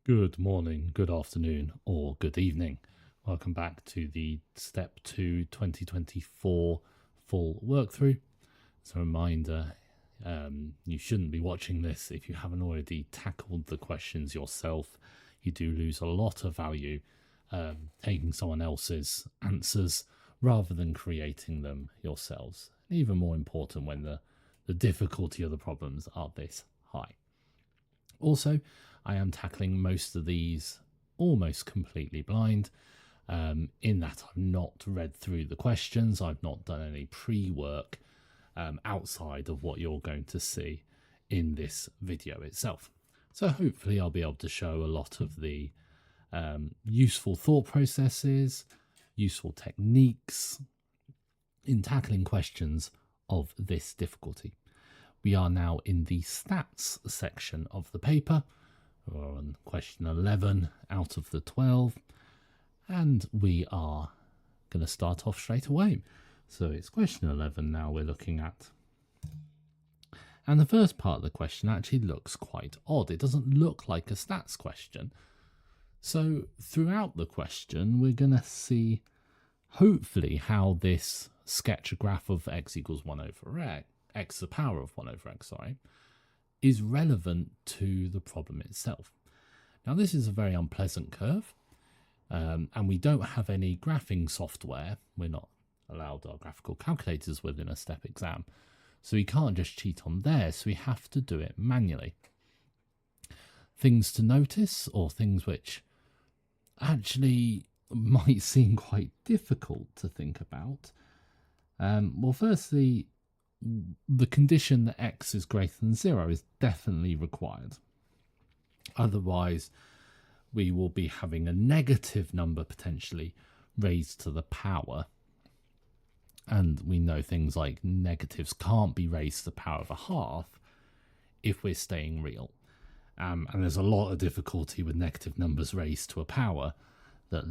Good morning, good afternoon, or good evening. Welcome back to the Step 2 2024 full workthrough. As a reminder, you shouldn't be watching this if you haven't already tackled the questions yourself. You do lose a lot of value taking someone else's answers rather than creating them yourselves. And even more important when the difficulty of the problems are this high. Also, I am tackling most of these almost completely blind, in that I've not read through the questions, I've not done any pre-work outside of what you're going to see in this video itself. So hopefully I'll be able to show a lot of the useful thought processes, useful techniques in tackling questions of this difficulty. We are now in the stats section of the paper. We're on question 11 out of the 12. And we are going to start off straight away. So it's question 11 now we're looking at. And the first part of the question actually looks quite odd. It doesn't look like a stats question. So throughout the question, we're going to see, hopefully, how this sketch a graph of x equals 1 over x to the power of 1 over x, is relevant to the problem itself. Now, this is a very unpleasant curve, and we don't have any graphing software. We're not allowed our graphical calculators within a STEP exam, so we can't just cheat on there, so we have to do it manually. Things to notice, or things which actually might seem quite difficult to think about. Well, firstly, the condition that x is greater than 0 is definitely required. Otherwise, we will be having a negative number potentially raised to the power. And we know things like negatives can't be raised to the power of a half if we're staying real. And there's a lot of difficulty with negative numbers raised to a power that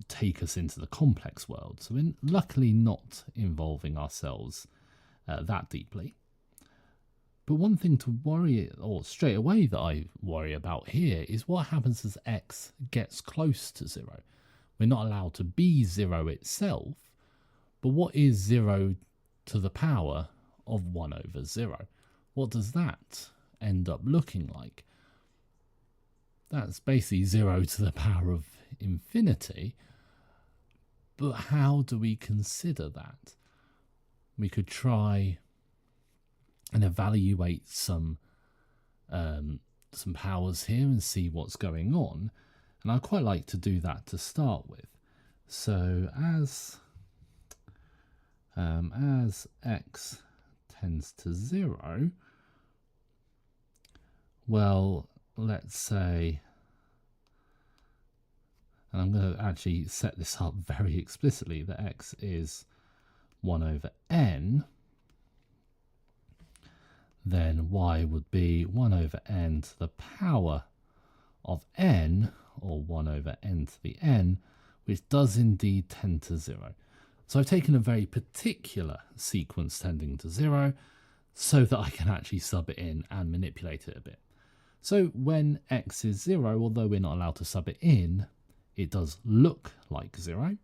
take us into the complex world. So we're luckily not involving ourselves that deeply. But one thing to worry, or straight away that I worry about here, is what happens as x gets close to 0. We're not allowed to be 0 itself, but what is 0 to the power of 1 over 0? What does that end up looking like? That's basically 0 to the power of infinity, but how do we consider that? We could try and evaluate some powers here and see what's going on, and I'd quite like to do that to start with. So as x tends to 0, well, let's say, and I'm going to actually set this up very explicitly, that x is 1 over n, then y would be 1 over n to the power of n, or 1 over n to the n, which does indeed tend to 0. So I've taken a very particular sequence tending to 0 so that I can actually sub it in and manipulate it a bit. So when x is 0, although we're not allowed to sub it in, it does look like 0.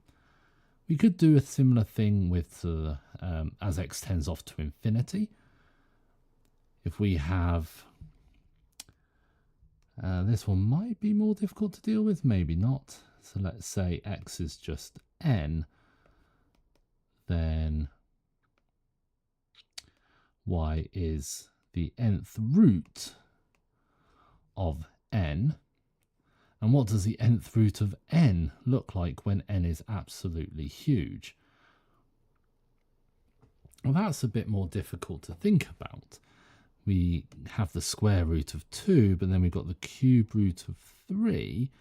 We could do a similar thing with as x tends off to infinity. If we have, this one might be more difficult to deal with, maybe not. So let's say x is just n, then y is the nth root of n. And what does the nth root of n look like when n is absolutely huge? Well, that's a bit more difficult to think about. We have the square root of 2, but then we've got the cube root of 3.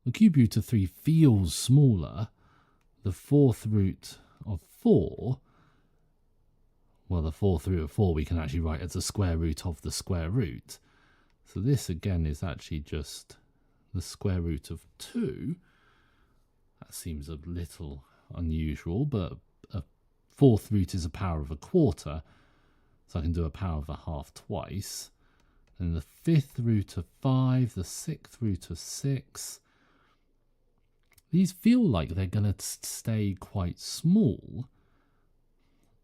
The cube root of 3 feels smaller. The fourth root of 4, well, the fourth root of 4 we can actually write as the square root of the square root. So this again is actually just the square root of 2. That seems a little unusual, but a fourth root is a power of a quarter, so I can do a power of a half twice. and the 5th root of 5, the 6th root of 6. These feel like they're going to stay quite small.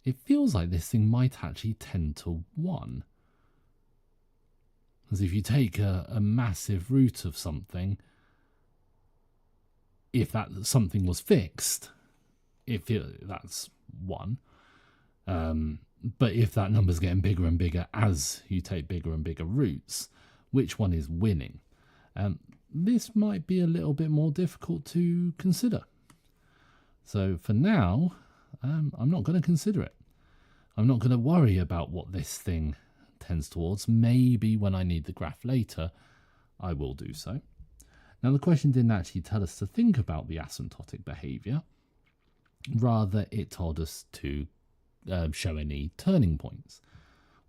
It feels like this thing might actually tend to 1. Because if you take a massive root of something, if that something was fixed, that's 1. But if that number's getting bigger and bigger as you take bigger and bigger roots, which one is winning? This might be a little bit more difficult to consider. So for now, I'm not going to consider it. I'm not going to worry about what this thing tends towards. Maybe when I need the graph later, I will do so. Now, the question didn't actually tell us to think about the asymptotic behavior. Rather, it told us to show any turning points,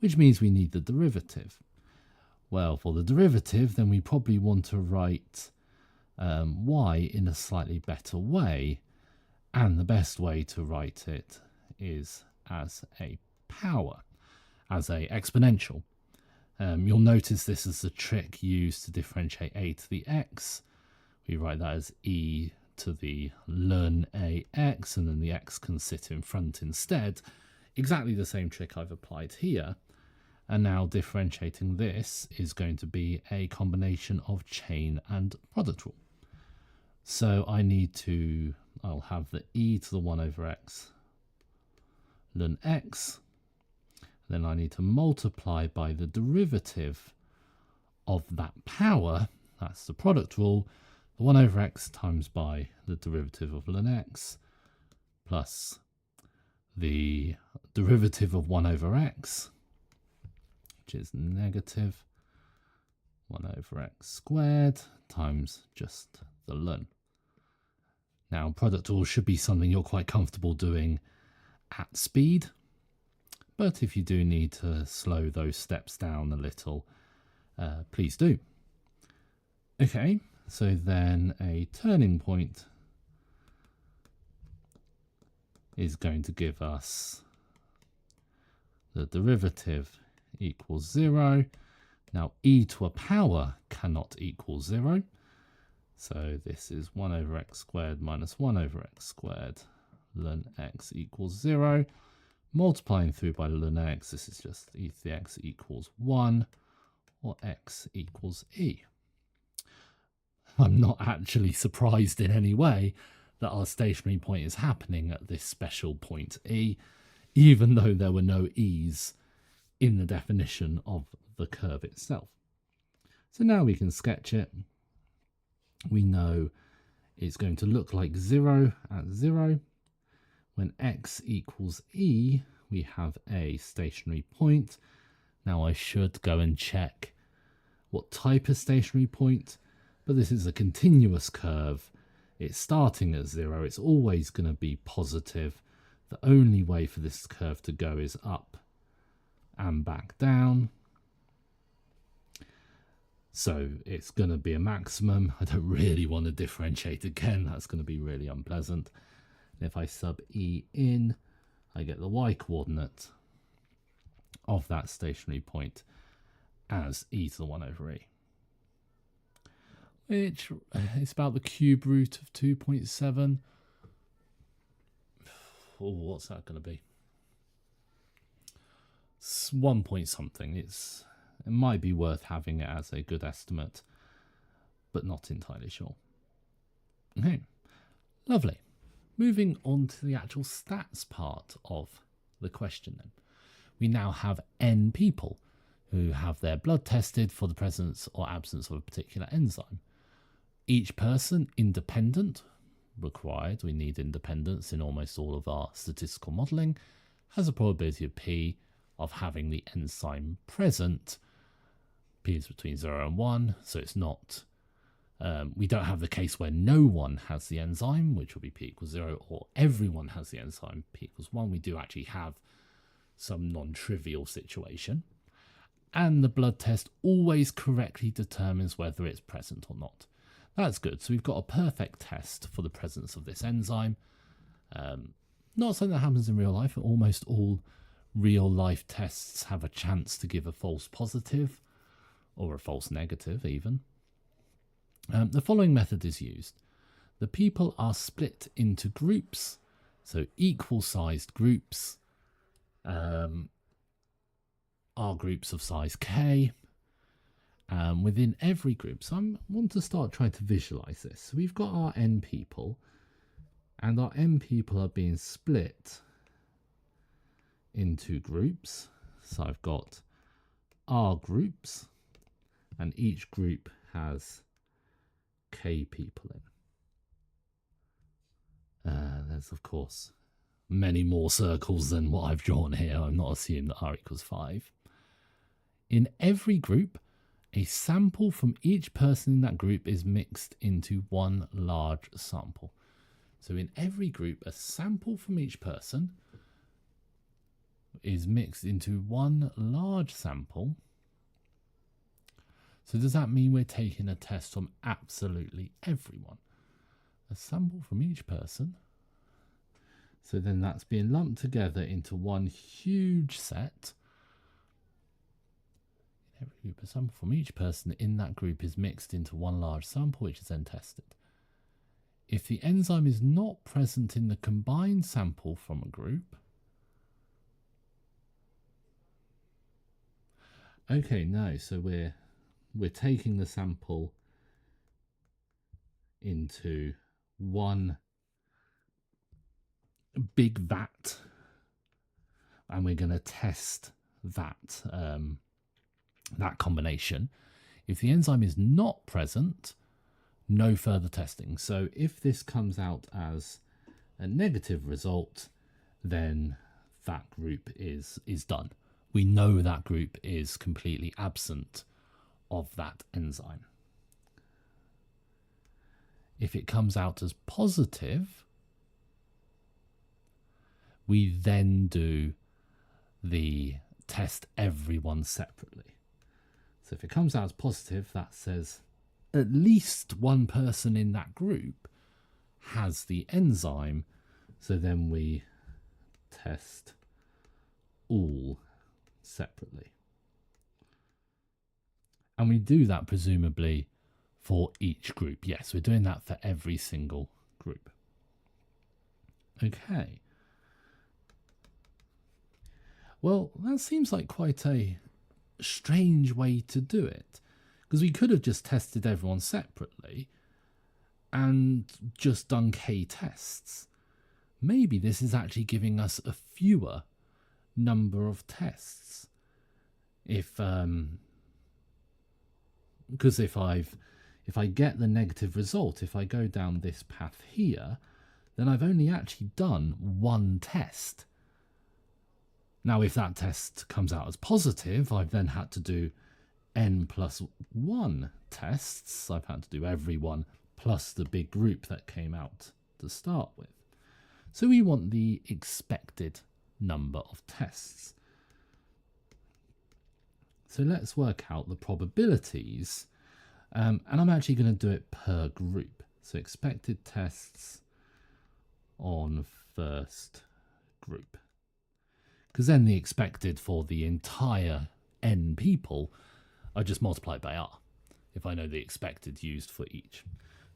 which means we need the derivative. Well, for the derivative, then we probably want to write y in a slightly better way, and the best way to write it is as a power, as a exponential. You'll notice this is the trick used to differentiate a to the x. We write that as e to the ln ax, and then the x can sit in front instead. Exactly the same trick I've applied here. And now differentiating this is going to be a combination of chain and product rule. So I'll have the e to the 1 over x ln x. Then I need to multiply by the derivative of that power. That's the product rule. The 1 over x times by the derivative of ln x plus the derivative of 1 over x, which is negative 1 over x squared times just the ln. Now, product rule should be something you're quite comfortable doing at speed, but if you do need to slow those steps down a little, please do. Okay, so then a turning point is going to give us the derivative equals 0. Now, e to a power cannot equal 0. So this is 1 over x squared minus 1 over x squared ln x equals 0. Multiplying through by ln x, this is just e to the x equals 1, or x equals e. I'm not actually surprised in any way that our stationary point is happening at this special point e, even though there were no e's in the definition of the curve itself. So now we can sketch it. We know it's going to look like 0 at 0. When x equals e, we have a stationary point. Now I should go and check what type of stationary point, but this is a continuous curve. It's starting at 0. It's always going to be positive. The only way for this curve to go is up and back down. So it's going to be a maximum. I don't really want to differentiate again. That's going to be really unpleasant. And if I sub e in, I get the y coordinate of that stationary point as e to the 1 over e, which is about the cube root of 2.7. Oh, what's that going to be? It's 1 point something. It might be worth having it as a good estimate, but not entirely sure. Okay, lovely. Moving on to the actual stats part of the question then. We now have n people who have their blood tested for the presence or absence of a particular enzyme. Each person independent, required, we need independence in almost all of our statistical modelling, has a probability of p of having the enzyme present. P is between 0 and 1, so it's not... we don't have the case where no one has the enzyme, which will be p equals 0, or everyone has the enzyme, p equals 1. We do actually have some non-trivial situation. And the blood test always correctly determines whether it's present or not. That's good. So we've got a perfect test for the presence of this enzyme. Not something that happens in real life. Almost all real life tests have a chance to give a false positive. or a false negative even. The following method is used. The people are split into groups, so equal sized groups are groups of size k. Within every group, so I want to start trying to visualize this. So we've got our n people, and our n people are being split into groups. So I've got r groups, and each group has k people in. There's of course many more circles than what I've drawn here. I'm not assuming that r equals 5. In every group, a sample from each person in that group is mixed into one large sample. So in every group, a sample from each person is mixed into one large sample. So does that mean we're taking a test from absolutely everyone? A sample from each person. So then that's being lumped together into one huge set. In every group, a sample from each person in that group is mixed into one large sample, which is then tested. If the enzyme is not present in the combined sample from a group, okay, no, so we're taking the sample into one big vat, and we're going to test that that combination. If the enzyme is not present, no further testing. So if this comes out as a negative result, then that group is done. We know that group is completely absent of that enzyme. If it comes out as positive, we then do the test everyone separately. So if it comes out as positive, that says at least one person in that group has the enzyme. So then we test all separately. And we do that presumably for each group. Yes, we're doing that for every single group. Okay. Well, that seems like quite a strange way to do it, because we could have just tested everyone separately and just done k tests. Maybe this is actually giving us a fewer number of tests. Because if I get the negative result, if I go down this path here, then I've only actually done one test. Now, if that test comes out as positive, I've then had to do n+1 tests. I've had to do everyone plus the big group that came out to start with. So we want the expected number of tests. So let's work out the probabilities. And I'm actually going to do it per group. So expected tests on first group. Because then the expected for the entire n people, I just multiply by r, if I know the expected used for each.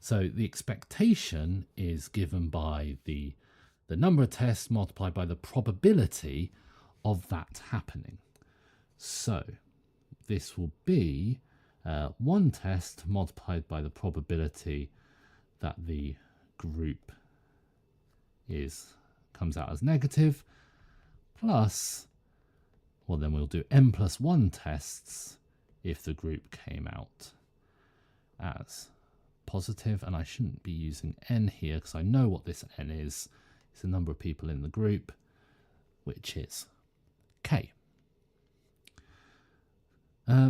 So the expectation is given by the number of tests multiplied by the probability of that happening. So this will be one test multiplied by the probability that the group comes out as negative, plus, well, then we'll do n+1 tests if the group came out as positive. And I shouldn't be using n here because I know what this n is. It's the number of people in the group, which is k.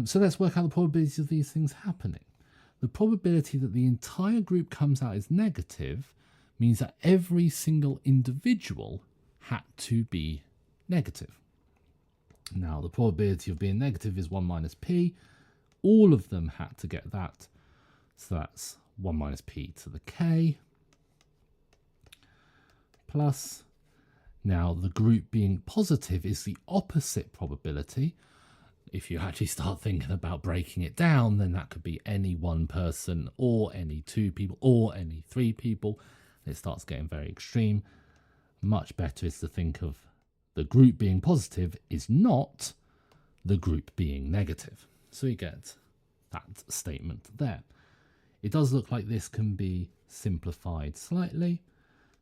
So let's work out the probabilities of these things happening. The probability that the entire group comes out as negative means that every single individual had to be negative. Now, the probability of being negative is 1 minus p. All of them had to get that. So that's 1 minus p to the k. Plus, now the group being positive is the opposite probability. if you actually start thinking about breaking it down, then that could be any one person or any two people or any three people. It starts getting very extreme. Much better is to think of the group being positive is not the group being negative. So you get that statement there. It does look like this can be simplified slightly.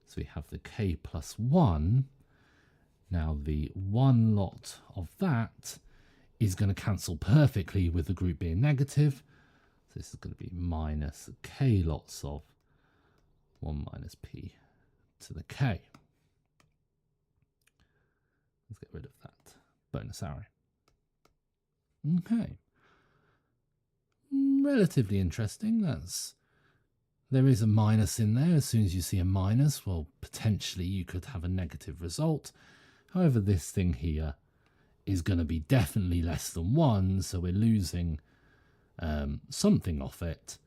So we have the k plus 1. Now the one lot of that is going to cancel perfectly with the group being negative. So this is going to be minus k lots of 1 minus p to the k. Let's get rid of that bonus arrow. Okay. Relatively interesting. There is a minus in there. As soon as you see a minus, well, potentially you could have a negative result. However, this thing here is going to be definitely less than 1, so we're losing something off it.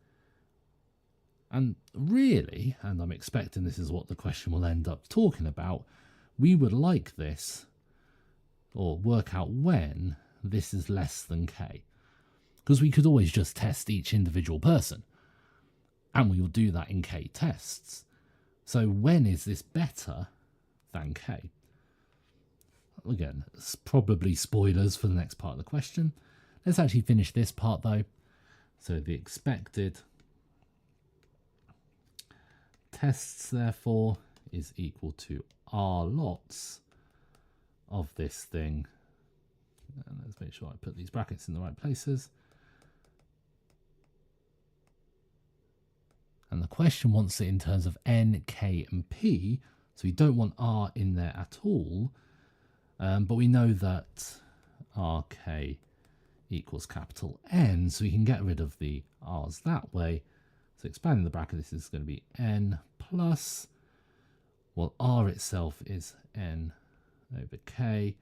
And really, and I'm expecting this is what the question will end up talking about, we would like this, or work out when this is less than k. Because we could always just test each individual person, and we will do that in k tests. So when is this better than k? Again, it's probably spoilers for the next part of the question. Let's actually finish this part though. So the expected tests therefore is equal to r lots of this thing. And let's make sure I put these brackets in the right places. And the question wants it in terms of n, k and p. So we don't want r in there at all. But we know that rk equals capital N, so we can get rid of the r's that way. So expanding the bracket, this is going to be n plus, well, r itself is n over k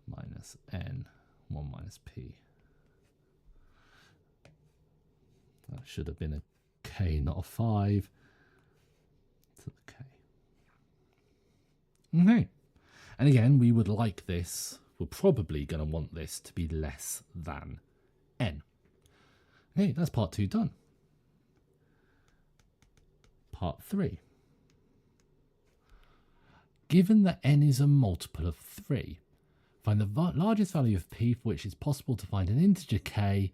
minus n 1 minus p. That should have been a k, not a 5, to the k. Okay. And again, we would like this, we're probably going to want this to be less than n. Okay, that's part 2 done. Part 3. Given that n is a multiple of 3, find the largest value of p for which it's possible to find an integer k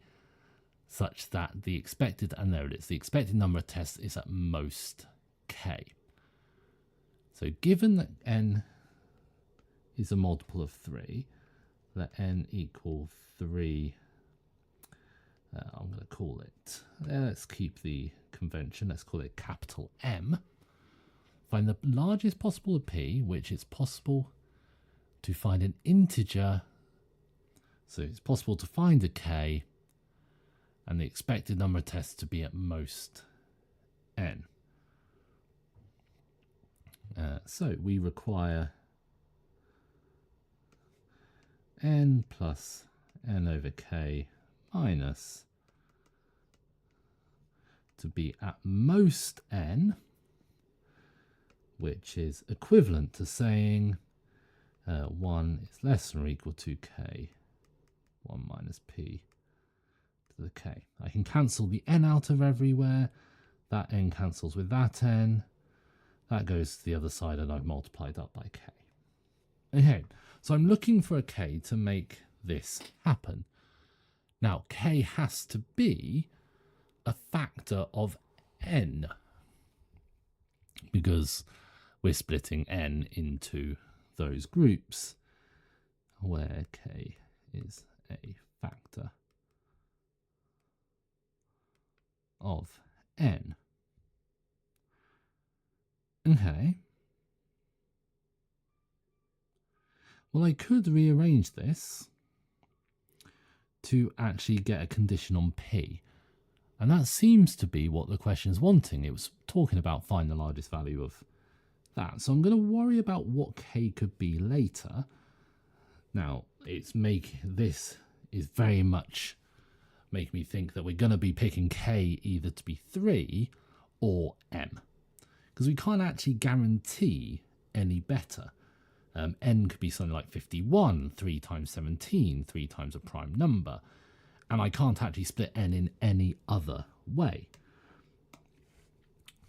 such that the expected, and there it is, the expected number of tests is at most k. So given that n is a multiple of 3, let n equal 3, I'm going to call it, let's keep the convention, let's call it capital M. Find the largest possible of p, which it's possible to find an integer, so it's possible to find a k, and the expected number of tests to be at most n. So we require n plus n over k minus to be at most n, which is equivalent to saying 1 is less than or equal to k 1 minus p to the k. I can cancel the n out of everywhere. That n cancels with that n. That goes to the other side, and I've multiplied up by k. Okay, so I'm looking for a k to make this happen. Now, k has to be a factor of n, because we're splitting n into those groups where k is a factor of n. Okay. Well, I could rearrange this to actually get a condition on p. And that seems to be what the question is wanting. It was talking about find the largest value of that. So I'm going to worry about what k could be later. Now, this is very much making me think that we're going to be picking k either to be 3 or m. Because we can't actually guarantee any better. N could be something like 51, 3 times 17, 3 times a prime number. And I can't actually split N in any other way.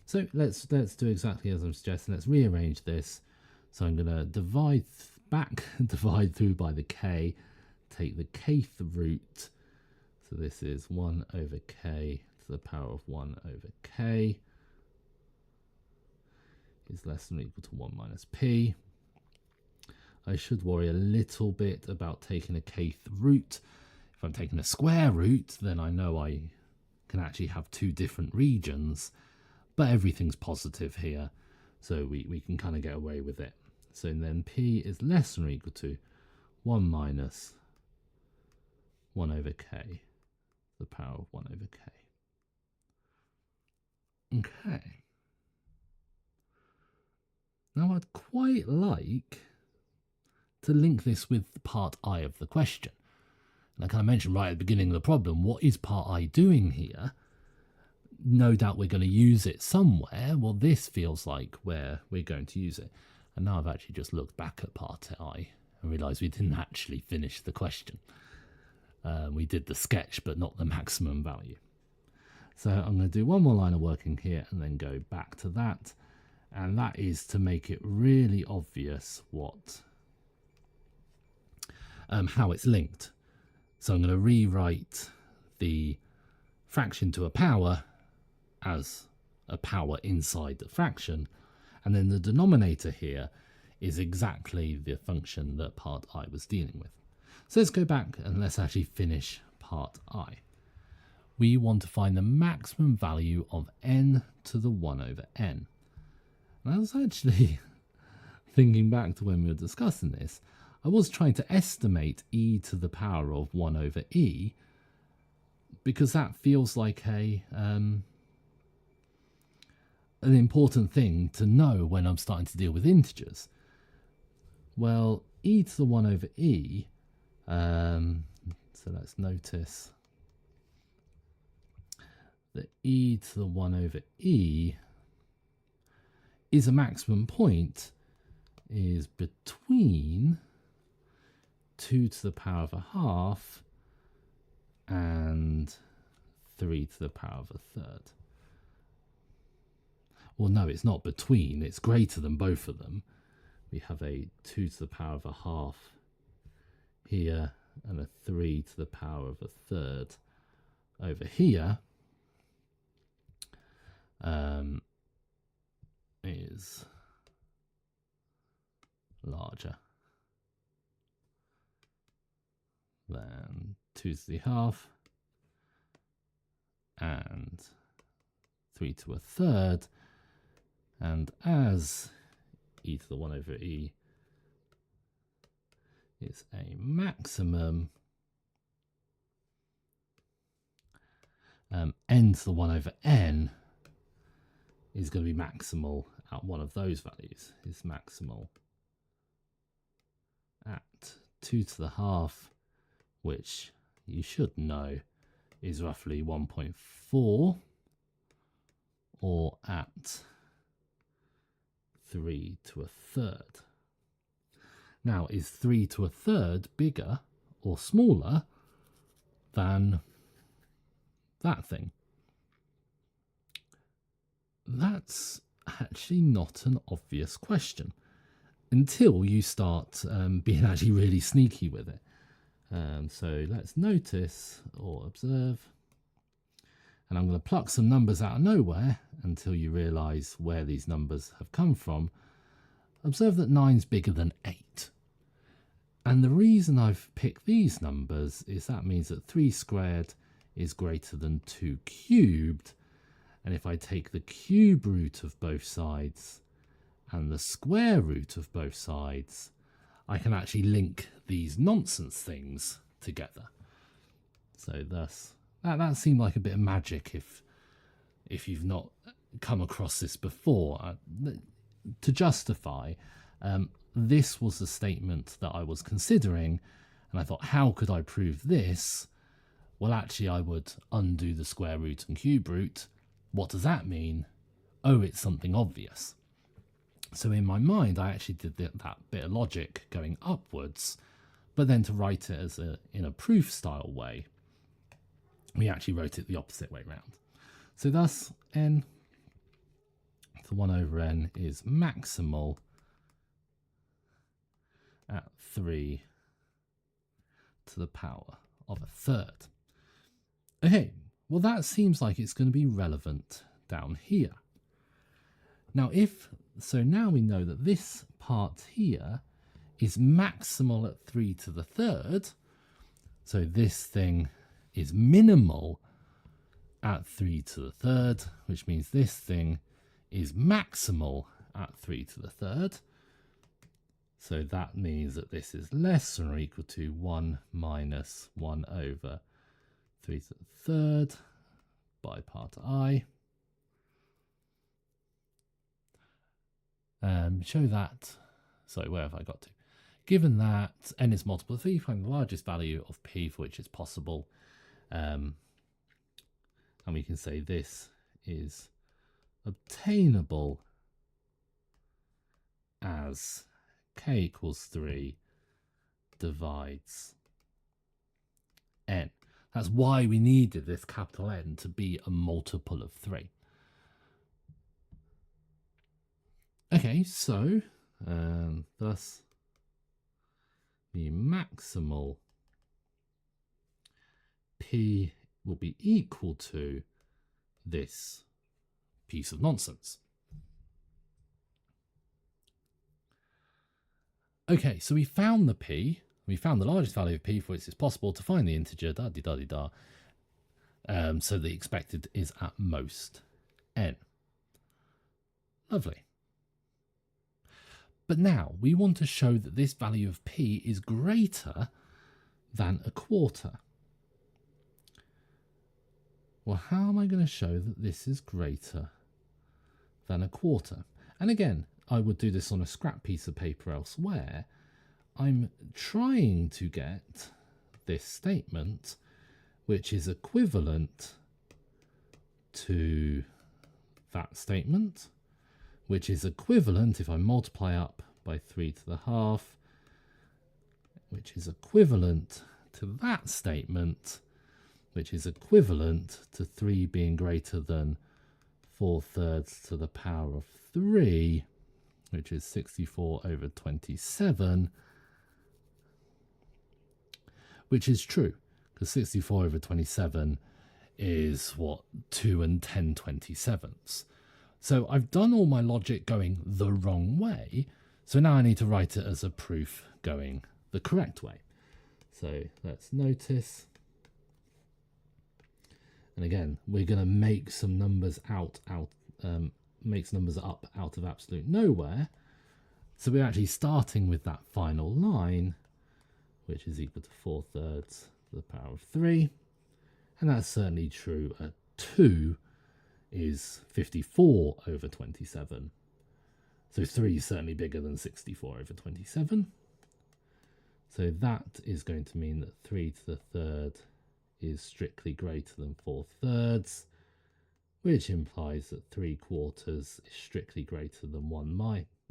So let's do exactly as I'm suggesting. Let's rearrange this. So I'm going to divide through by the k, take the kth root. So this is 1 over k to the power of 1 over k is less than or equal to 1 minus p. I should worry a little bit about taking a kth root. If I'm taking a square root, then I know I can actually have two different regions, but everything's positive here, so we can kind of get away with it. So then p is less than or equal to 1 minus 1 over k, the power of 1 over k. Okay. Now I'd quite like to link this with part I of the question. And I kind of mentioned right at the beginning of the problem, what is part I doing here? No doubt we're going to use it somewhere. Well, this feels like where we're going to use it. And now I've actually just looked back at part I and realised we didn't actually finish the question. We did the sketch, but not the maximum value. So I'm going to do one more line of working here and then go back to that. And that is to make it really obvious what how it's linked. So I'm going to rewrite the fraction to a power as a power inside the fraction, and then the denominator here is exactly the function that part I was dealing with. So let's go back and let's actually finish part I. We want to find the maximum value of n to the 1 over n. And I was actually thinking back to when we were discussing this, I was trying to estimate e to the power of 1 over e, because that feels like an important thing to know when I'm starting to deal with integers. Well, e to the 1 over e, so let's notice that e to the 1 over e is a maximum point is between 2 to the power of a half and 3 to the power of a third. Well, no, it's not between, it's greater than both of them. We have a 2 to the power of a half here and a 3 to the power of a third over here. Is larger than 2 to the half and 3 to a third, and as e to the 1 over e is a maximum, n to the 1 over n is going to be maximal at one of those values, is maximal at 2 to the half, which you should know is roughly 1.4, or at 3 to a third. Now, is 3 to a third bigger or smaller than that thing? That's actually not an obvious question until you start being actually really sneaky with it. So let's notice or observe, and I'm going to pluck some numbers out of nowhere until you realise where these numbers have come from. Observe that 9's bigger than 8. And the reason I've picked these numbers is that means that 3 squared is greater than 2 cubed. And if I take the cube root of both sides and the square root of both sides, I can actually link these nonsense things together. So thus, that seemed like a bit of magic if you've not come across this before. To justify, this was the statement that I was considering, and I thought, how could I prove this? Well, actually, I would undo the square root and cube root. What does that mean? Oh, it's something obvious. So in my mind, I actually did that bit of logic going upwards, but then to write it as in a proof style way, we actually wrote it the opposite way round. So thus n to 1 over n is maximal at 3 to the power of a third. Okay, well that seems like it's going to be relevant down here. Now now we know that this part here is maximal at 3 to the third. So this thing is minimal at 3 to the third, which means this thing is maximal at 3 to the third. So that means that this is less than or equal to 1 minus 1 over 3 to the third by part I. Show that, sorry, where have I got to? Given that n is multiple of 3, find the largest value of p for which it's possible. And we can say this is obtainable as k equals 3 divides n. That's why we needed this capital N to be a multiple of 3. Okay, so thus the maximal p will be equal to this piece of nonsense. Okay, so we found the p. We found the largest value of p for which it's possible to find the integer, da-di-da-di-da. So the expected is at most n. Lovely. But now we want to show that this value of p is greater than a quarter. Well, how am I going to show that this is greater than a quarter? And again, I would do this on a scrap piece of paper elsewhere. I'm trying to get this statement, which is equivalent to that statement, which is equivalent, if I multiply up by 3 to the half, which is equivalent to that statement, which is equivalent to 3 being greater than 4/3 to the power of 3, which is 64 over 27, which is true, because 64 over 27 is, what, 2 and 10/27ths. So I've done all my logic going the wrong way, so now I need to write it as a proof going the correct way. So let's notice, and again, we're going to make some numbers up out of absolute nowhere. So we're actually starting with that final line, which is equal to 4/3 to the power of 3. And that's certainly true at 2 is 54 over 27. So 3 is certainly bigger than 64 over 27. So that is going to mean that 3 to the third is strictly greater than 4/3, which implies that 3/4 is strictly greater than 1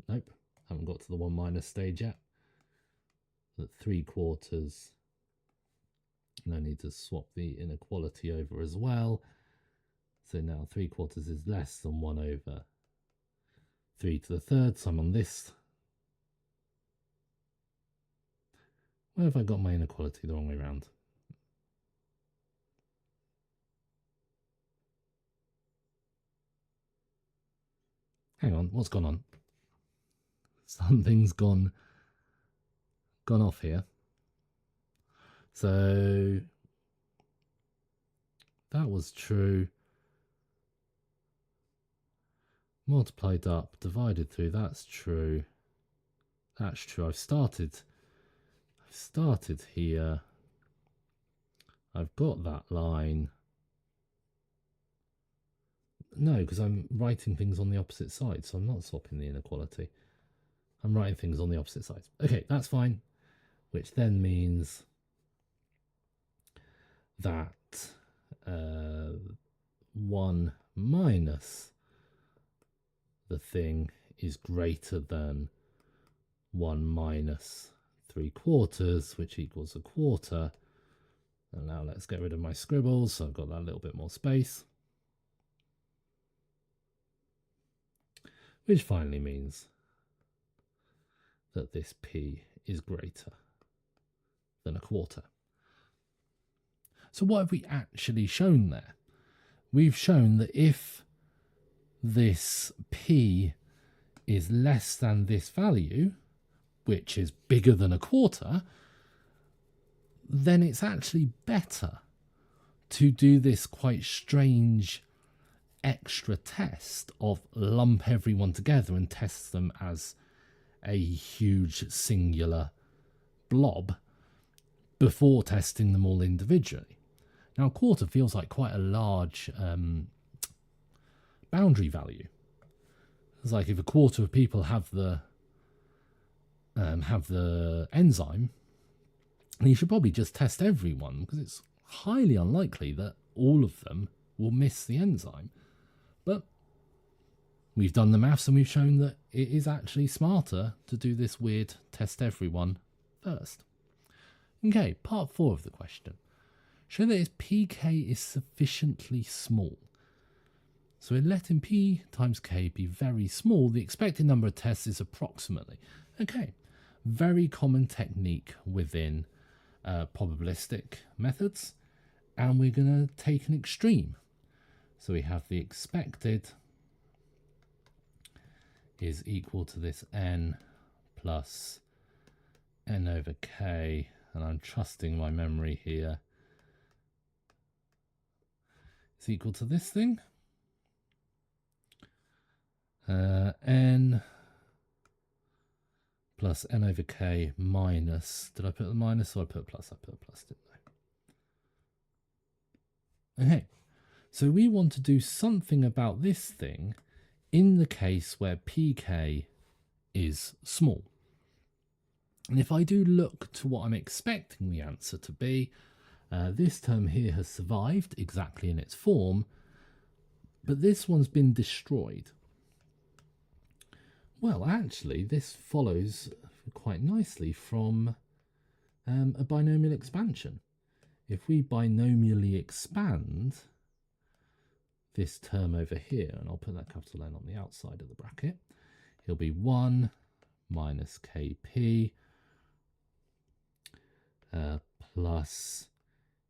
nope, haven't got to the 1 minus stage yet. That 3/4, and I need to swap the inequality over as well. So now 3/4 is less than 1 over 3 to the third. So I'm on this. Where have I got my inequality the wrong way around? Hang on, what's gone on? Something's gone off here. So that was true. Multiplied up, divided through, that's true. That's true. I've started here. I've got that line. No, because I'm writing things on the opposite side, so I'm not swapping the inequality. I'm writing things on the opposite sides. Okay, that's fine. Which then means that 1 minus the thing is greater than 1 minus 3/4, which equals 1/4. And now let's get rid of my scribbles, so I've got that little bit more space. Which finally means that this P is greater than 1/4. So what have we actually shown there? We've shown that if this P is less than this value, which is bigger than 1/4, then it's actually better to do this quite strange extra test of lump everyone together and test them as a huge singular blob before testing them all individually. Now, 1/4 feels like quite a large boundary value. It's like if 1/4 of people have the enzyme, and you should probably just test everyone, because it's highly unlikely that all of them will miss the enzyme. But we've done the maths and we've shown that it is actually smarter to do this weird test everyone first. Okay, part 4 of the question. Show that if pk is sufficiently small. So in letting p times k be very small, the expected number of tests is approximately. Okay, very common technique within probabilistic methods, and we're going to take an extreme. So we have the expected is equal to this n plus n over k, and I'm trusting my memory here. It's equal to this thing, n plus n over k minus, did I put the minus or I put a plus? I put a plus, didn't I? Okay, so we want to do something about this thing in the case where pk is small. And if I do look to what I'm expecting the answer to be, this term here has survived exactly in its form, but this one's been destroyed. Well, actually, this follows quite nicely from a binomial expansion. If we binomially expand this term over here, and I'll put that capital N on the outside of the bracket, it'll be 1 minus kp plus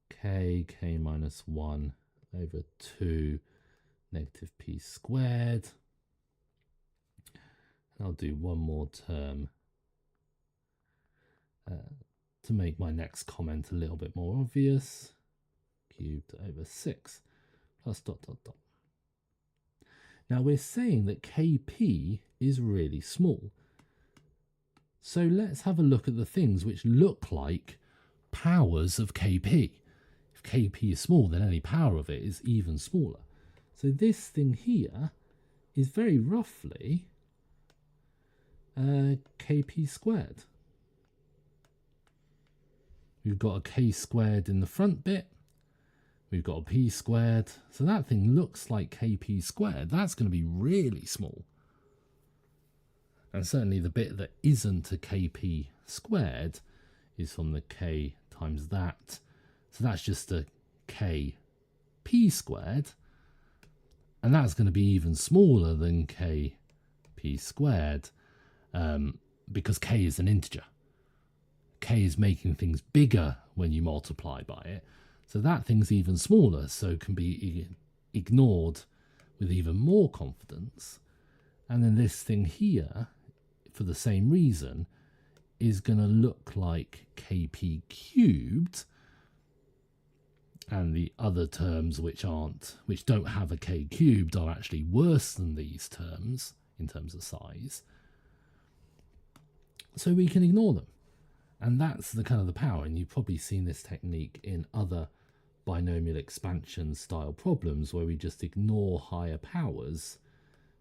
k minus 1 over 2 negative p squared. I'll do one more term to make my next comment a little bit more obvious. Cubed over 6 plus dot dot dot. Now we're saying that kp is really small. So let's have a look at the things which look like powers of kp. If kp is small, then any power of it is even smaller. So this thing here is very roughly kp squared. We've got a k squared in the front bit. We've got a p squared. So that thing looks like kp squared. That's going to be really small. And certainly the bit that isn't a kp squared is from the k times that. So that's just a kp squared. And that's going to be even smaller than kp squared. Because k is an integer. K is making things bigger when you multiply by it. So that thing's even smaller, so can be ignored with even more confidence. And then this thing here, for the same reason, is going to look like kp cubed. And the other terms which don't have a k cubed are actually worse than these terms in terms of size. So we can ignore them. And that's the kind of the power. And you've probably seen this technique in other binomial expansion style problems where we just ignore higher powers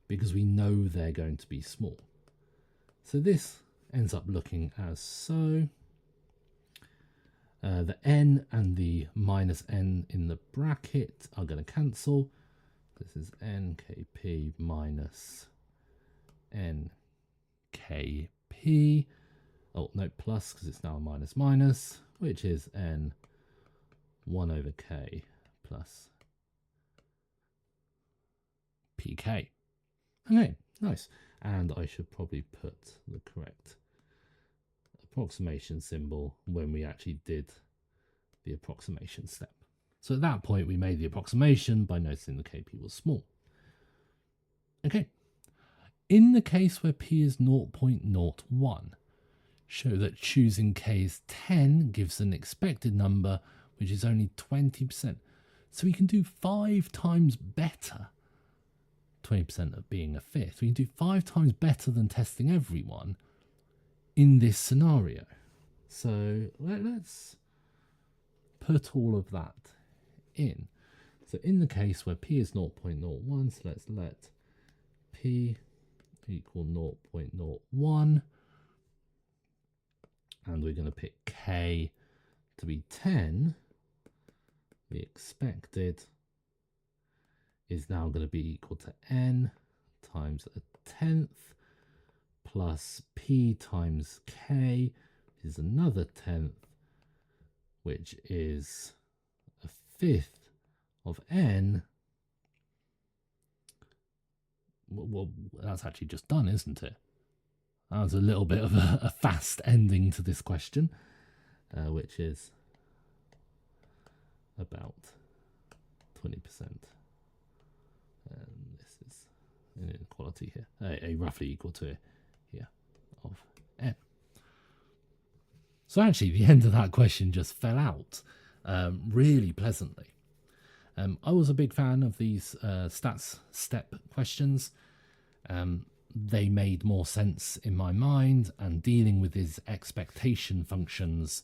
because we know they're going to be small. So this ends up looking as so. The n and the minus n in the bracket are going to cancel. This is n kp minus n kp, oh no, plus because it's now a minus minus, which is n 1 over k plus pk. Okay, nice. And I should probably put the correct approximation symbol when we actually did the approximation step. So at that point, we made the approximation by noticing the kp was small. Okay. In the case where p is 0.01, show that choosing k as 10 gives an expected number which is only 20%. So we can do 5 times better. 20% of being a fifth. We can do 5 times better than testing everyone in this scenario. So let's put all of that in. So in the case where p is 0.01, so let's let p equal 0.01, and we're going to pick k to be 10. The expected is now going to be equal to n times a tenth plus p times k is another tenth, which is a fifth of n. Well, that's actually just done, isn't it? That was a little bit of a fast ending to this question, which is about 20%. And this is an inequality here, a roughly equal to here of n. So actually, the end of that question just fell out really pleasantly. I was a big fan of these stats step questions. They made more sense in my mind, and dealing with these expectation functions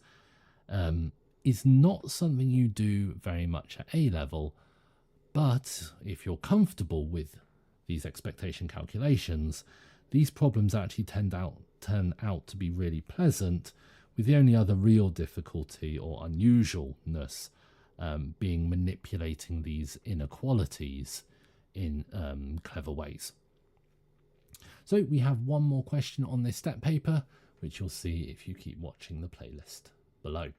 is not something you do very much at A level, but if you're comfortable with these expectation calculations, these problems actually turn out to be really pleasant, with the only other real difficulty or unusualness being manipulating these inequalities in clever ways. So we have one more question on this step paper, which you'll see if you keep watching the playlist below.